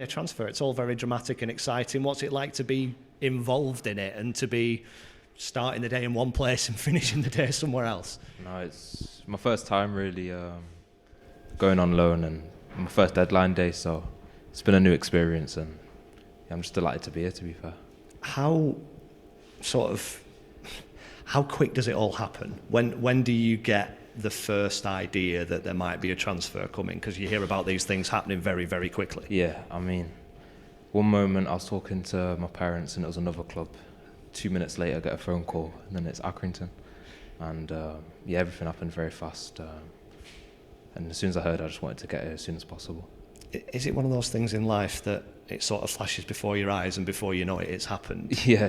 A transfer, it's all very dramatic and exciting. What's it like to be involved in it and to be starting the day in one place and finishing the day somewhere else? No, it's my first time really going on loan and my first deadline day, so it's been a new experience and I'm just delighted to be here, to be fair. How quick does it all happen? When do you get the first idea that there might be a transfer coming? Because you hear about these things happening very, very quickly. Yeah, I mean, one moment I was talking to my parents and it was another club. 2 minutes later, I get a phone call and then it's Accrington. And everything happened very fast. And as soon as I heard, I just wanted to get here as soon as possible. Is it one of those things in life that it sort of flashes before your eyes and before you know it, it's happened? Yeah,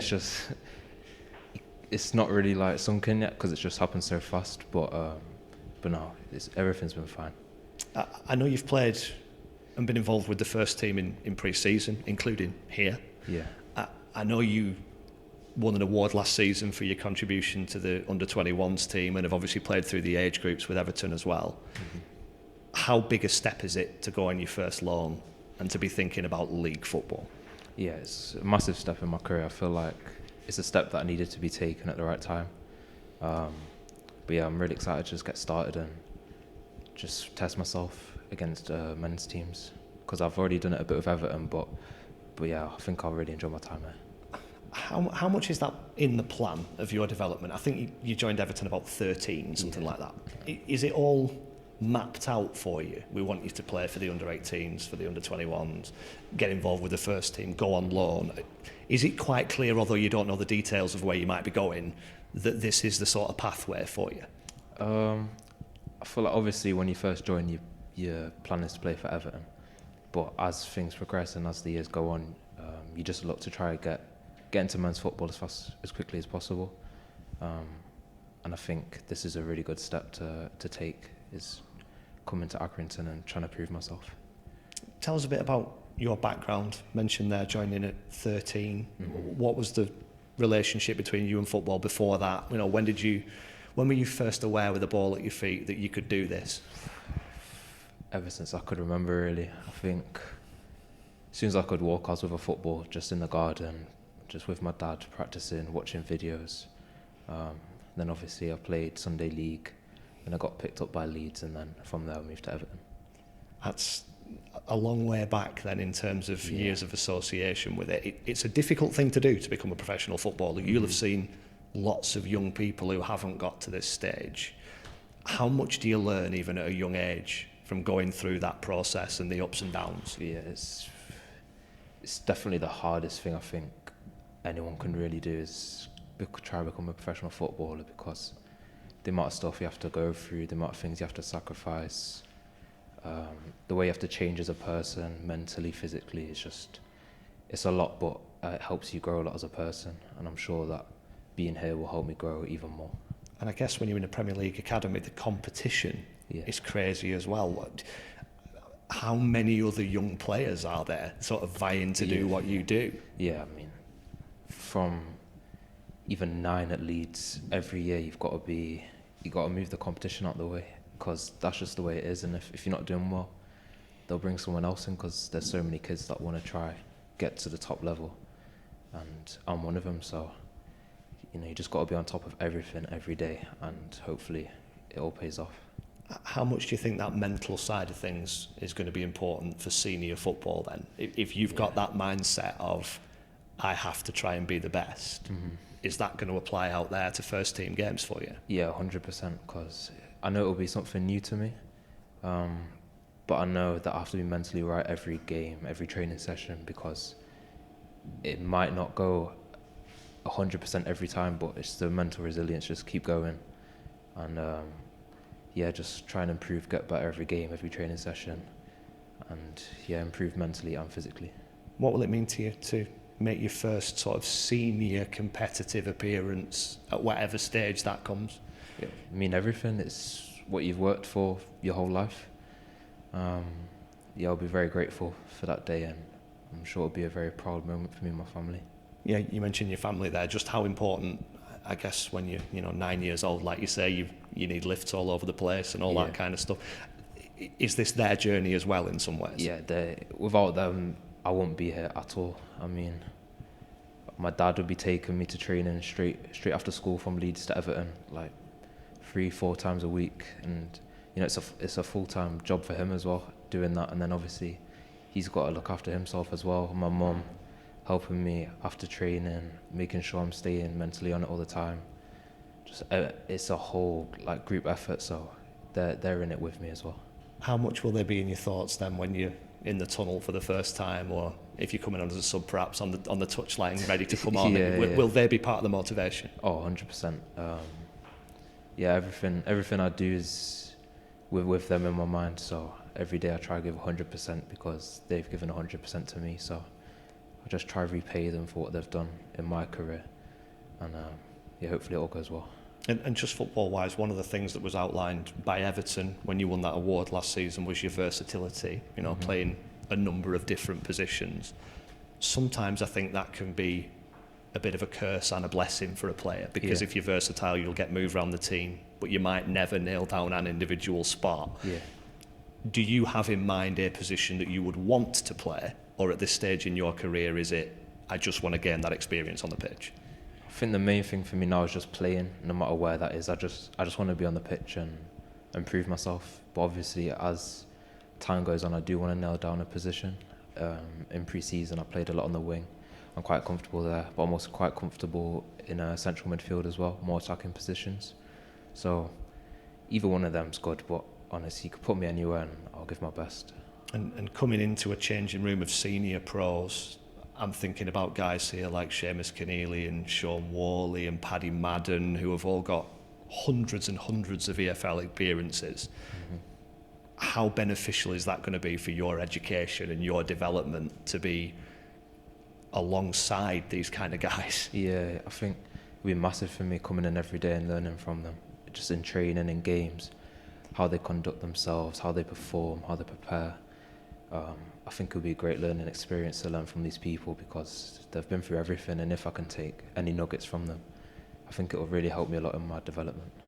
it's not really like sunk in yet because it's just happened so fast. But no, everything's been fine. I know you've played and been involved with the first team in pre-season, including here. Yeah. I know you won an award last season for your contribution to the under-21s team and have obviously played through the age groups with Everton as well. Mm-hmm. How big a step is it to go on your first loan and to be thinking about league football? Yeah, it's a massive step in my career. I feel like it's a step that I needed to be taken at the right time. But yeah, I'm really excited to just get started and just test myself against men's teams because I've already done it a bit with Everton, but yeah, I think I'll really enjoy my time there. How much is that in the plan of your development? I think you joined Everton about 13, something like that. Is it all mapped out for you? We want you to play for the under-18s, for the under-21s, get involved with the first team, go on loan. Is it quite clear, although you don't know the details of where you might be going, that this is the sort of pathway for you? I feel like obviously when you first join, your plan is to play for Everton. But as things progress and as the years go on, you just look to try to get into men's football as quickly as possible. And I think this is a really good step to take, is coming to Accrington and trying to prove myself. Tell us a bit about your background. Mentioned there joining at 13. Mm-hmm. What was the relationship between you and football before that? You know, when were you first aware with the ball at your feet that you could do this? Ever since I could remember, really. I think as soon as I could walk, I was with a football just in the garden, just with my dad, practicing, watching videos. Then obviously I played Sunday League, and I got picked up by Leeds, and then from there I moved to Everton. That's a long way back then in terms of years of association with it. It's a difficult thing to do, to become a professional footballer. You'll have seen lots of young people who haven't got to this stage. How much do you learn even at a young age from going through that process and the ups and downs? Yeah, it's definitely the hardest thing I think anyone can really do is try to become a professional footballer, because the amount of stuff you have to go through, the amount of things you have to sacrifice, the way you have to change as a person, mentally, physically, it's a lot, but it helps you grow a lot as a person, and I'm sure that being here will help me grow even more. And I guess when you're in a Premier League academy, the competition is crazy as well. How many other young players are there sort of vying to do what you do? Yeah, I mean, from even 9 at Leeds, every year you've got to move the competition out the way, because that's just the way it is. And if you're not doing well, they'll bring someone else in, because there's so many kids that want to try get to the top level, and I'm one of them. So you just got to be on top of everything every day, and hopefully it all pays off. How much do you think that mental side of things is going to be important for senior football then? If you've got that mindset of, I have to try and be the best, is that going to apply out there to first team games for you? Yeah, 100%, because I know it'll be something new to me, but I know that I have to be mentally right every game, every training session, because it might not go 100% every time, but it's the mental resilience, just keep going, and just try and improve, get better every game, every training session, and improve mentally and physically. What will it mean to you to make your first sort of senior competitive appearance at whatever stage that comes? Yeah, I mean everything. It's what you've worked for your whole life. I'll be very grateful for that day, and I'm sure it'll be a very proud moment for me and my family. Yeah, you mentioned your family there. Just how important, I guess, when you're 9 years old, like you say, you need lifts all over the place and all that kind of stuff. Is this their journey as well in some ways? Yeah, without them, I wouldn't be here at all. I mean, my dad would be taking me to training straight after school from Leeds to Everton, like 3-4 times a week, and you know it's a full-time job for him as well, doing that. And then obviously he's got to look after himself as well. My mum helping me after training, making sure I'm staying mentally on it all the time. Just it's a whole like group effort, so they're in it with me as well. How much will they be in your thoughts then when you're in the tunnel for the first time, or if you're coming on as a sub perhaps on the touchline ready to come on? Will they be part of the motivation? Oh, 100%. Yeah, everything I do is with them in my mind, so every day I try to give 100% because they've given 100% to me, so I just try to repay them for what they've done in my career, and yeah, hopefully it all goes well. And just football-wise, one of the things that was outlined by Everton when you won that award last season was your versatility, you know, playing a number of different positions. Sometimes I think that can be a bit of a curse and a blessing for a player, because if you're versatile, you'll get moved around the team, but you might never nail down an individual spot. Yeah. Do you have in mind a position that you would want to play, or at this stage in your career, is it, I just want to gain that experience on the pitch? I think the main thing for me now is just playing, no matter where that is. I just want to be on the pitch and improve myself. But obviously, as time goes on, I do want to nail down a position. In pre-season, I played a lot on the wing. I'm quite comfortable there, but I'm also quite comfortable in a central midfield as well, more attacking positions. So either one of them's good, but honestly, you could put me anywhere and I'll give my best. And coming into a changing room of senior pros, I'm thinking about guys here like Seamus Keneally and Sean Worley and Paddy Madden, who have all got hundreds and hundreds of EFL appearances. How beneficial is that going to be for your education and your development to be alongside these kind of guys? Yeah, I think it'll be massive for me coming in every day and learning from them, just in training, in games, how they conduct themselves, how they perform, how they prepare. I think it'll be a great learning experience to learn from these people because they've been through everything, and if I can take any nuggets from them, I think it will really help me a lot in my development.